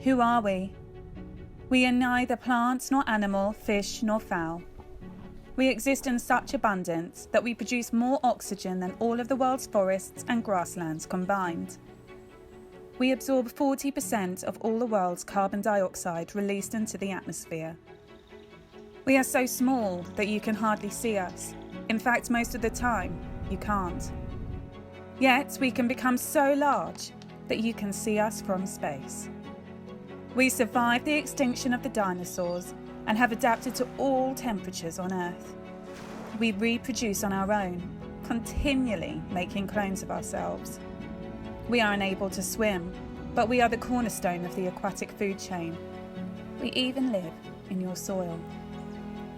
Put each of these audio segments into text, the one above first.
Who are we? We are neither plant nor animal, fish nor fowl. We exist in such abundance that we produce more oxygen than all of the world's forests and grasslands combined. We absorb 40% of all the world's carbon dioxide released into the atmosphere. We are so small that you can hardly see us. In fact, most of the time, you can't. Yet, we can become so large that you can see us from space. We survived the extinction of the dinosaurs and have adapted to all temperatures on Earth. We reproduce on our own, continually making clones of ourselves. We are unable to swim, but we are the cornerstone of the aquatic food chain. We even live in your soil.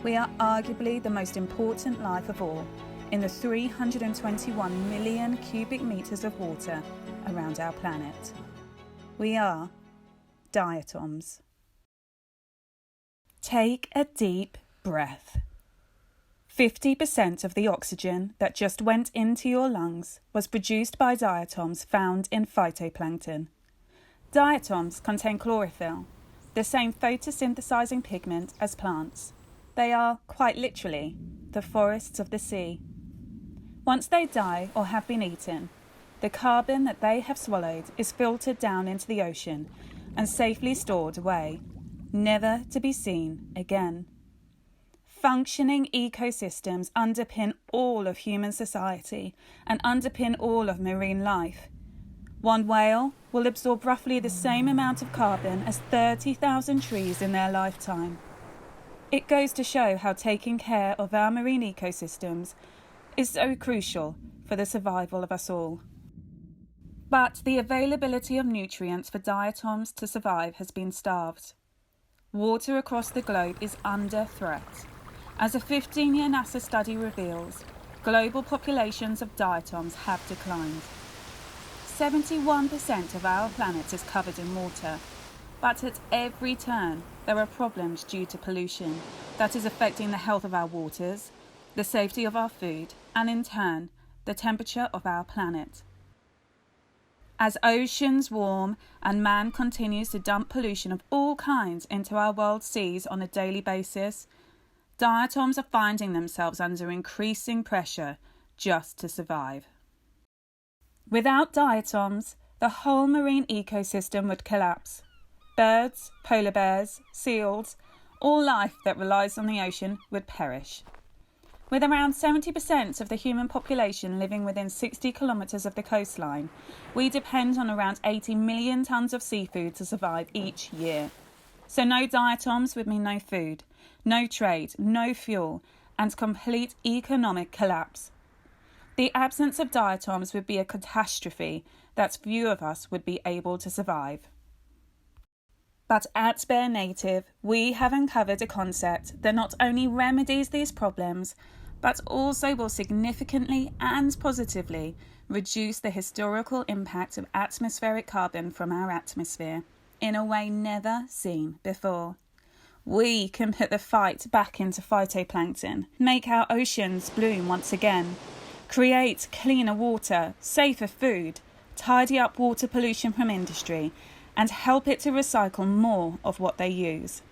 We are arguably the most important life of all in the 321 million cubic meters of water around our planet. We are diatoms. Take a deep breath. 50% of the oxygen that just went into your lungs was produced by diatoms found in phytoplankton. Diatoms contain chlorophyll, the same photosynthesizing pigment as plants. They are, quite literally, the forests of the sea. Once they die or have been eaten, the carbon that they have swallowed is filtered down into the ocean and safely stored away, never to be seen again. Functioning ecosystems underpin all of human society and underpin all of marine life. One whale will absorb roughly the same amount of carbon as 30,000 trees in their lifetime. It goes to show how taking care of our marine ecosystems is so crucial for the survival of us all. But the availability of nutrients for diatoms to survive has been starved. Water across the globe is under threat. As a 15-year NASA study reveals, global populations of diatoms have declined. 71% of our planet is covered in water, but at every turn there are problems due to pollution that is affecting the health of our waters, the safety of our food, and in turn, the temperature of our planet. As oceans warm and man continues to dump pollution of all kinds into our world's seas on a daily basis, diatoms are finding themselves under increasing pressure just to survive. Without diatoms, the whole marine ecosystem would collapse. Birds, polar bears, seals, all life that relies on the ocean would perish. With around 70% of the human population living within 60 kilometres of the coastline, we depend on around 80 million tonnes of seafood to survive each year. So no diatoms would mean no food, no trade, no fuel, and complete economic collapse. The absence of diatoms would be a catastrophe that few of us would be able to survive. But at Bear Native, we have uncovered a concept that not only remedies these problems, but also will significantly and positively reduce the historical impact of atmospheric carbon from our atmosphere in a way never seen before. We can put the fight back into phytoplankton, make our oceans bloom once again, create cleaner water, safer food, tidy up water pollution from industry, and help it to recycle more of what they use.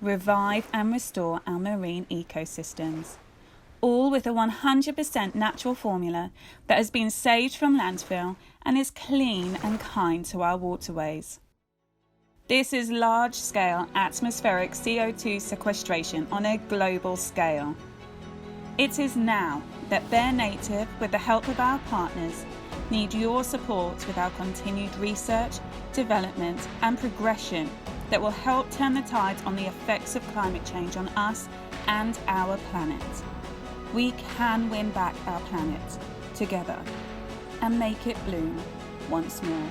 Revive and restore our marine ecosystems, all with a 100% natural formula that has been saved from landfill and is clean and kind to our waterways. This is large-scale atmospheric CO2 sequestration on a global scale. It is now that Bear Native, with the help of our partners, need your support with our continued research, development and progression that will help turn the tide on the effects of climate change on us and our planet. We can win back our planet together and make it bloom once more.